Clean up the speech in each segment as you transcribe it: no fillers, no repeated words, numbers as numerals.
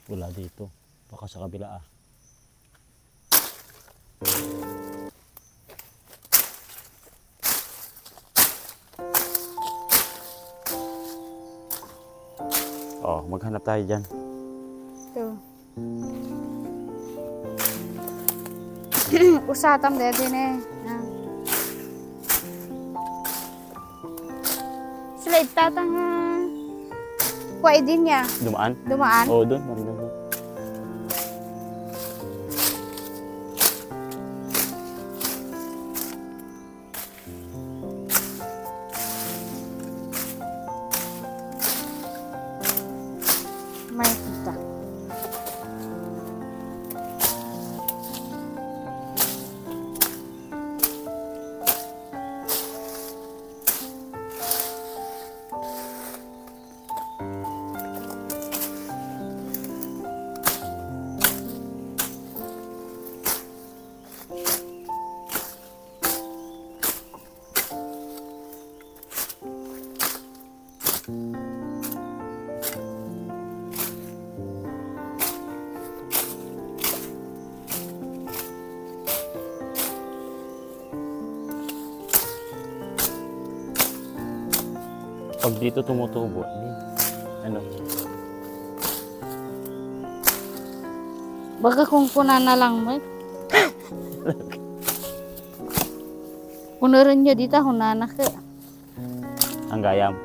Wala dito. Baka sa kabila ah. Oh, maghanap tayo dyan. Ito. Usatam din eh. Sila itatang kuwai din niya. Dumaan? Dumaan? Oo, doon. Marunong doon. May kita. Pag dito tumutubo, ano? Baga kung kuna na lang mo. Kuno rin nyo dito, hunanak ka. Ang gayam.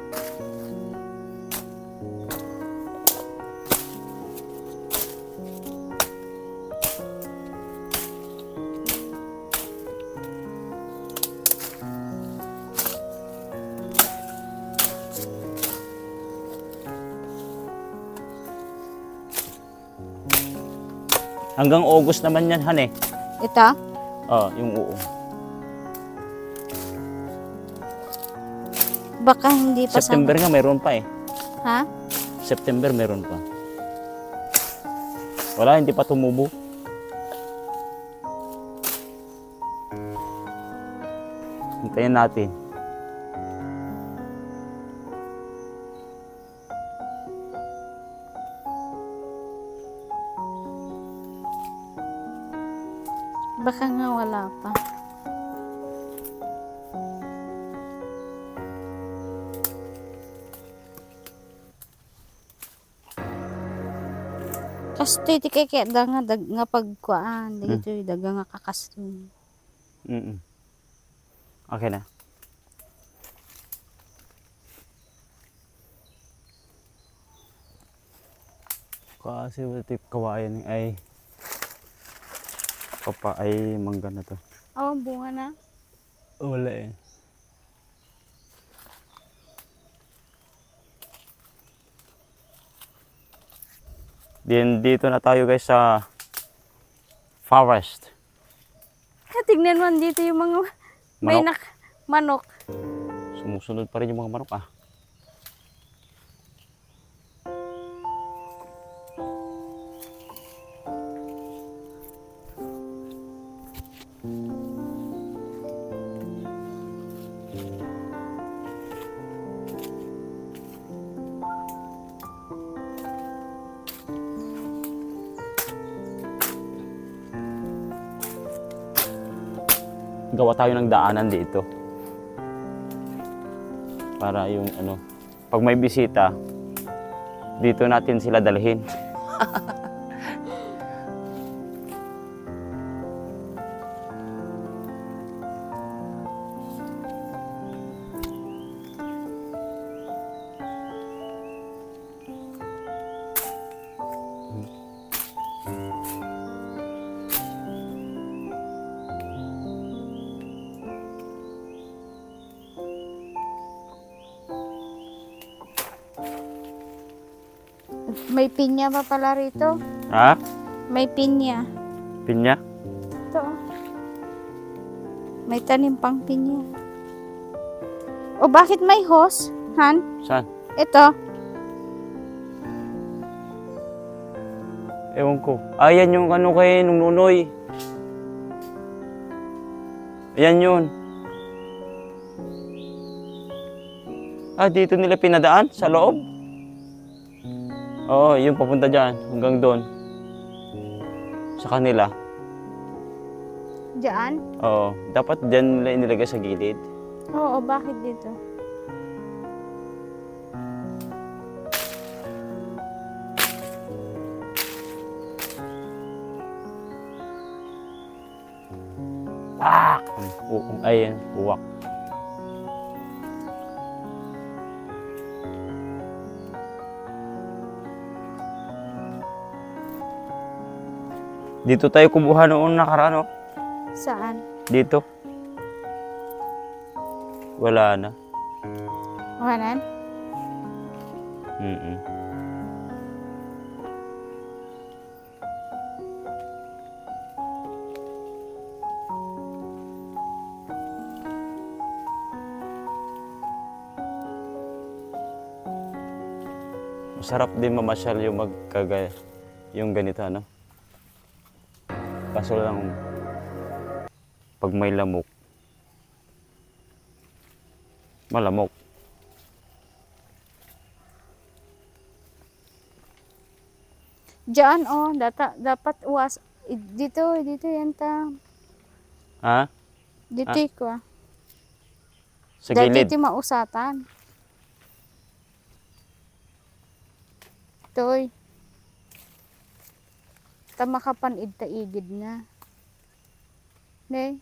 Hanggang August naman yan, Han eh. Ito? Oh, yung uong. Baka hindi pa September nga mayroon pa eh. Ha? September mayroon pa. Wala, hindi pa tumubo. Hintayin natin. Baka nga wala pa. Kasto iti kaya da nga pagkuaan. Dito daga nga kakasto. Okay na. Kasi wala kawayan ay papa ay mangga na to. Oh, bunga na. Wala eh. Dito na tayo guys sa forest. Tignan mo dito yung mga may manok. Sumusunod pa rin yung mga manok ah. Gawa tayo ng daanan dito para yung ano, pag may bisita dito natin sila dalhin. May pinya pa pala rito. Ha? May pinya. Pinya? Ito. May tanim pang pinya. O bakit may hose, Han? Saan? Ito. Ewan ko. Ayan yung ano kay nung nunoy. Ayan yun. Ah, dito nila pinadaan? Sa loob? Oo, yung papunta dyan, hanggang doon. Sa kanila. Diyan? Oo, dapat dyan nila inilagay sa gilid. Oo, bakit dito? Pak! Ayan, uwak. Dito tayo kumuha noon nakaraan, oh. Saan? Dito. Wala na. Kanan? Mm-mm. Masarap din mamasyal yung yung ganito, ano? Kaso lang, pag may lamok, malamok. Diyan, oh. Dapat uwas. Dito yan ta. Ha? Dito ko. Sa gilid. Dito mausatan. Toy. Tama ka pan igid na. Ne?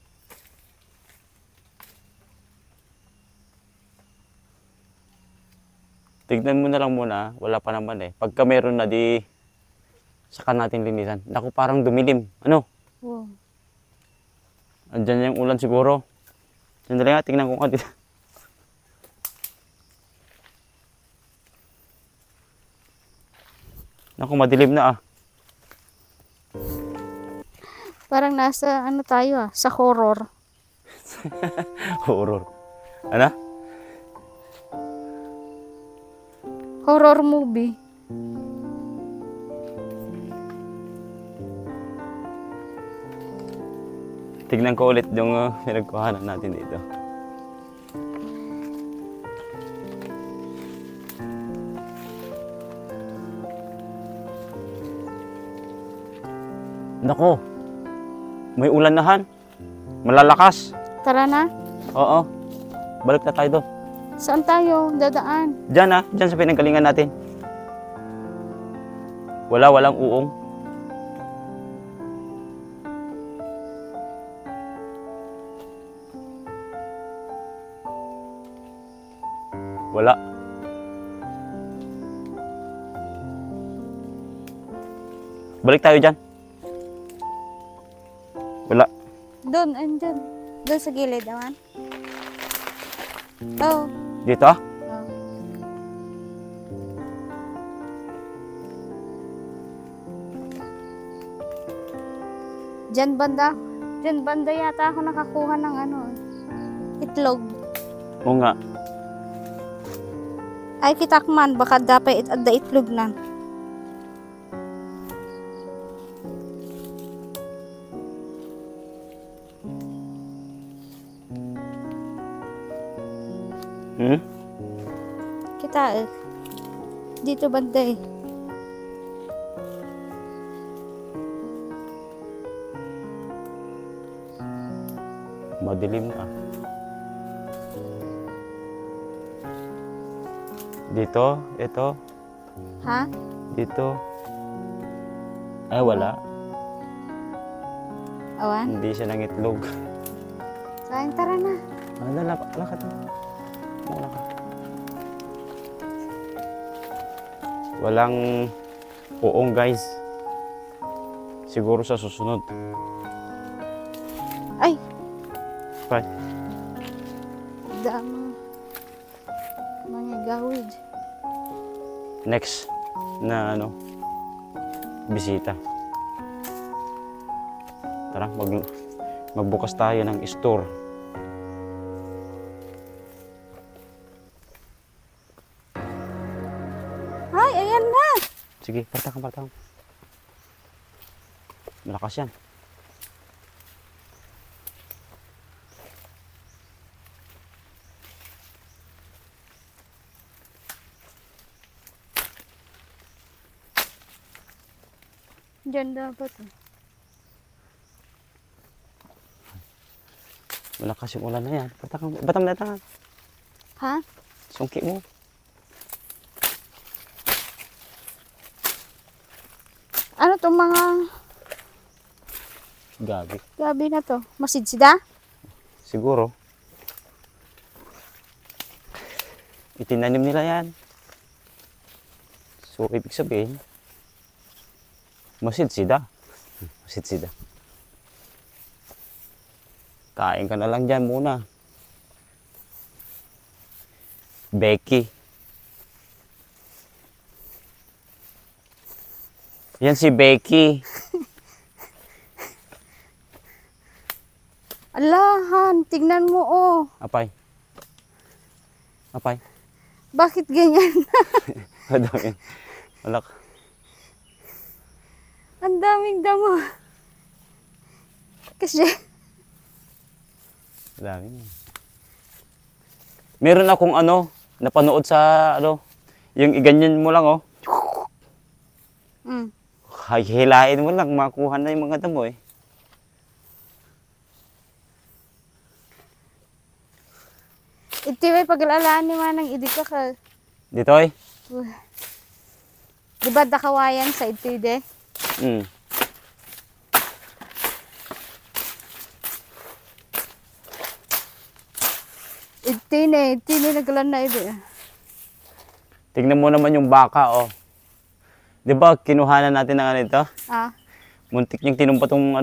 Tignan mo na lang muna, wala pa naman eh. Pagka meron na, di saka natin linisan. Naku, parang dumilim. Ano? Wow. Andyan yung ulan siguro. Sandali nga, tingnan ko nga dito. Naku, madilim na ah. Parang nasa ano tayo ah, sa horror. Horror. Ano? Horror movie. Tignan ko ulit yung pinagkuhanan natin dito. Nako, may ulan na han. Malalakas. Tara na. Oo. Balik na tayo doon. Saan tayo dadaan? Diyan ah, diyan sa pinanggalingan natin. Walang uong. Wala. Balik tayo dyan. Wala. Doon, andyan. Doon sa gilid naman. Oh. Dito ah? Oh. Diyan banda. Diyan banda yata ako nakakuha ng ano. Itlog. Oo nga. Ay kitakman. Baka dapat ada itlog na. Hmm? Kita dito banda eh. Madilim na ah. Dito, ito, Ha? dito. Ay, wala. Awan? Hindi siya nangitlog. Sayang, tara na. Lakad na. Lakad. Walang uong guys. Siguro sa susunod. Ay! Bye. Dama. Mga gawid. Next na ano, bisita. Tara, magbukas tayo ng store. Ay, ayan na! Sige, partakang. Malakas yan. Diyan dapat eh. Malakas yung ulan na yan. Batam na tangan. Ha? Sungki mo. Ano tong mga gabi na to? Masidsida? Siguro. Itinanim nila yan. So, ibig sabihin, masidsida. Masidsida. Kain ka na lang dyan muna. Becky. Yan si Becky. Alahan, tignan mo oh. Apay. Apay. Bakit ganyan? Kadami. Walak. Ang daming damo. Kasi, Dami. Meron akong napanood sa yung iganyan mo lang hilahin mo lang, makuha na yung mga damo eh. iti may paglalaan ni Manang idika ka. Dito eh? Diba dakawayan sa ito de? Mm. Iti na naglan na ito. Tignan mo naman yung baka Di ba kinuhanan natin ng ito? Ah, Muntik niyang tinumpa tong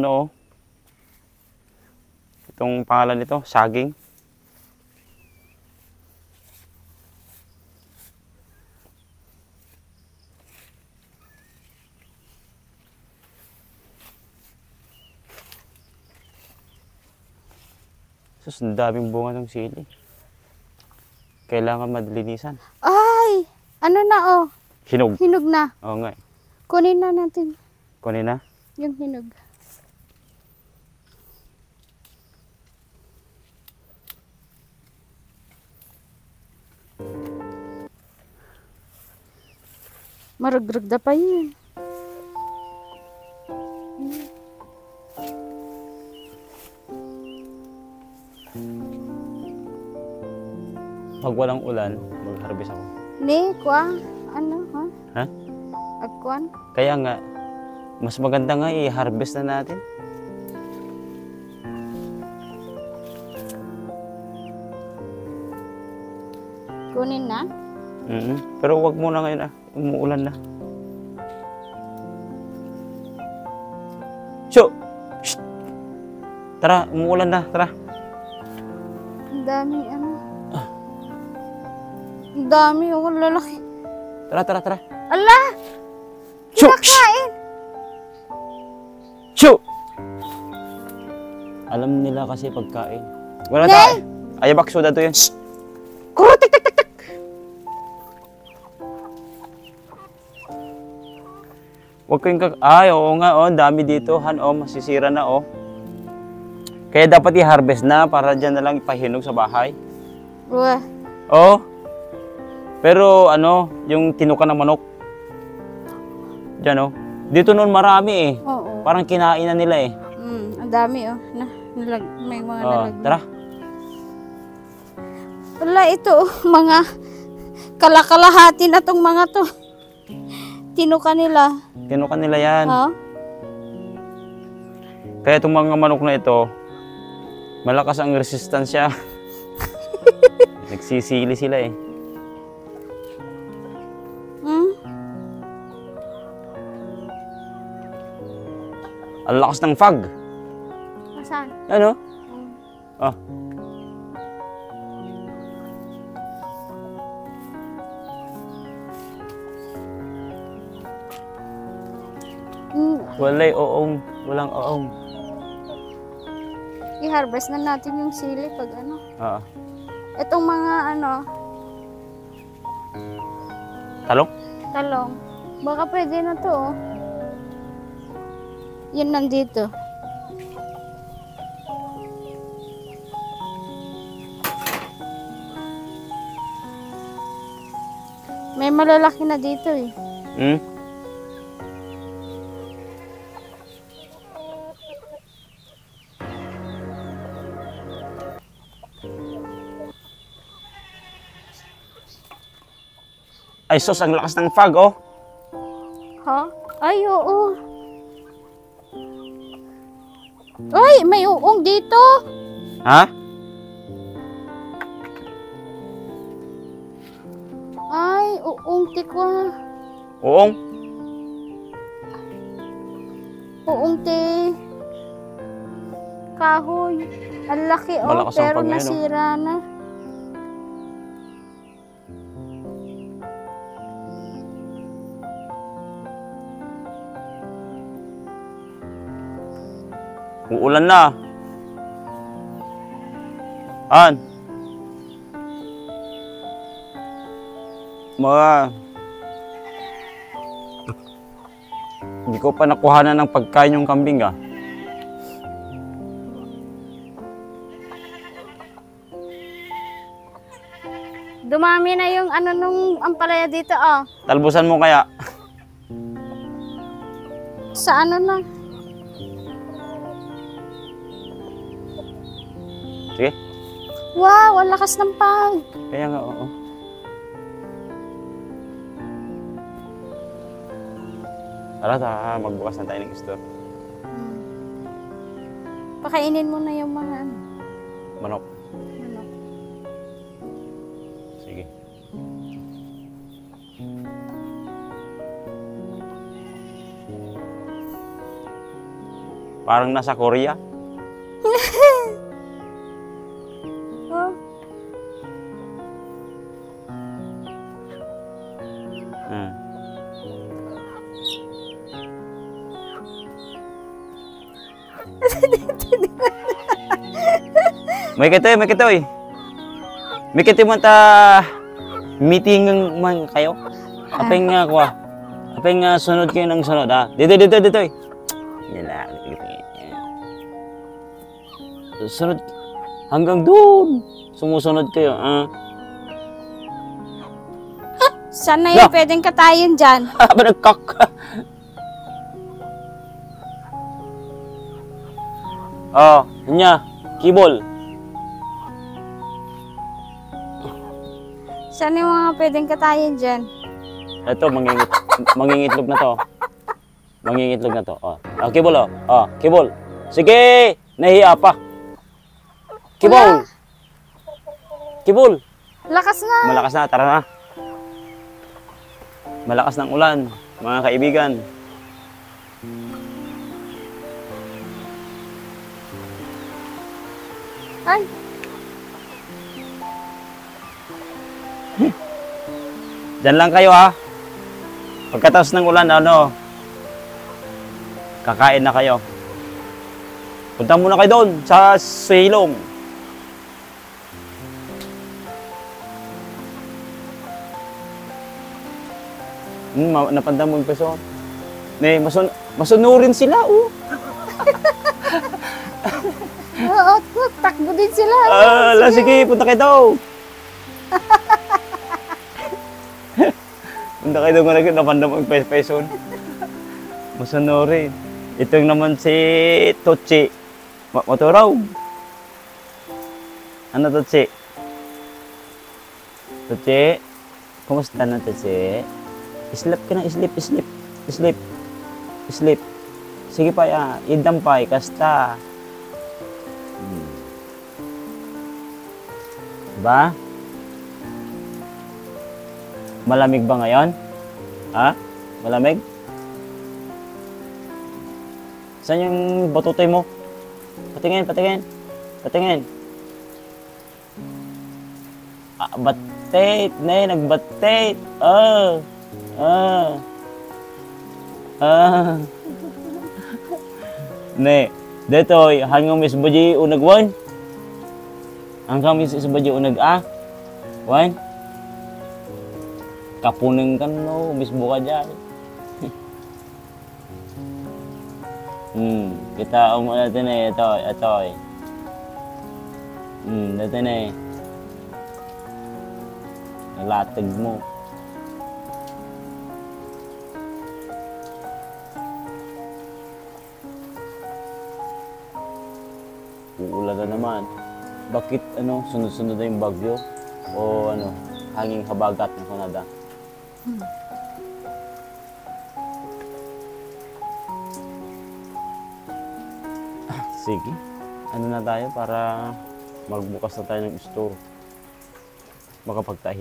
itong pangalan nito, saging. Sus, ang daming bunga ng sili. Kailangan madlinisan. ay! Ano na oh? Hinog. Hinog na. Oo nga. Kunin na natin Kunin na. yung hinog. Marugrug da pa yun. Pag walang ulan, mag-harvest ako. Ni, kwa? Ano, ha? Ha? Agkuan? Kaya nga, mas maganda nga i-harvest na natin. Kunin na? Pero wag muna ngayon umuulan na. Shoo! Shh! Tara, umuulan na, tara. Ang dami, ano? Ang dami, oh, lalaki. Tara. Ala! Shoo! Kinakain! Shoo! Alam nila kasi pagkain. Wala Nay! tayo. Ayabak, soda to yun. Shh! Kuro, tik. Huwag kayong ay, oo nga, dami dito, masisira na, Kaya dapat i-harvest na para dyan na lang ipahinog sa bahay. Wah, Pero yung tinuka ng manok. Dyan, Dito noon marami eh. oo. Parang kinain na nila eh. Ang dami, oh. May mga nalag. Tara. Wala, ito, oh, mga kalakalahati na tong mga to. Tinuka nila. Tinuka nila yan. Oh? Kaya itong mga manok na ito, malakas ang resistensya. Nagsisili sila eh. Ang lakas ng fog. Saan? Ano? Walang oong. I-harvest na natin yung sili pag ano. Oo. Itong mga talong. Baka pwede na to, oh. Yun nandito. May malalaki na dito eh. Ay, sus, ang lakas ng fog, oh. Ha? Ay, oo. Ay, may uong dito. Ha? Ay, uong tikwa. Uong? Uong te. Kahoy. Ang laki, oh, Malakas ang pero pag ngayon, oh. nasira na. Uulan na. An? Hindi ko pa nakuhanan ng pagkain yung kambing, ah. Dumami na yung ano nung ampalaya dito, oh. Talbusan mo kaya? Sa ano na? Sige. Wow, ang lakas ng pag. Kaya nga, oo. Tara, magbukas na tayo ng store. Pakainin mo na yung mga ano. Manok. Ano. Sige. Parang nasa Korea. Oh. Hmm. May kitoy. May kitoy man ta meeting man kayo. Apeng nga ko. Apeng nga sunod kayo ng sunod, ha. Dito. Nila. Sunod hanggang doon. Sumusunod kayo, ah. Sana yung pwedeng katayin dyan. Ba nagkak? Oh, nya, kibol. Sana yung mga pwedeng katayin dyan. Ito, mangingitlog na to. Mangingitlog na to. Oh, oh kibol, oh. Oh, kibol. Sige, nahiya pa. Kibol. Kibol. Lakas na. Malakas na, tara na. Malakas ng ulan, mga kaibigan. Ay, Diyan lang kayo, ha. Pagkatapos ng ulan, ano, kakain na kayo. Punta muna kayo doon sa silong. Napanda mo yung peso. Ne, masunurin sila, oh. oo, takbo din sila. Sige, punta kayo daw. Punta kayo daw nga napanda mo yung peso. Masunurin. Ito naman si Tochi. Maturaw. Ano, Tochi? Tochi? Kumusta na, Tochi? Islip ka na, islip. Sige pa, idampay, kasta. Ba? Malamig ba ngayon? Ha? Malamig? Saan yung batutoy mo? Patingin. Batate, nagbatate. Ne, detoy hanggang Miss Baji unag 1. Hanggang Miss Baji unag wan. Kapuning kan no, Miss Buka dyan. Kita natin ito. Dito na eh. Nalatag mo. Uulan na naman. Bakit sunod-sunod na yung bagyo? O hanging habagat ng Canada? Sige. Ano na tayo para magbukas na tayo ng store. Makapagtahi.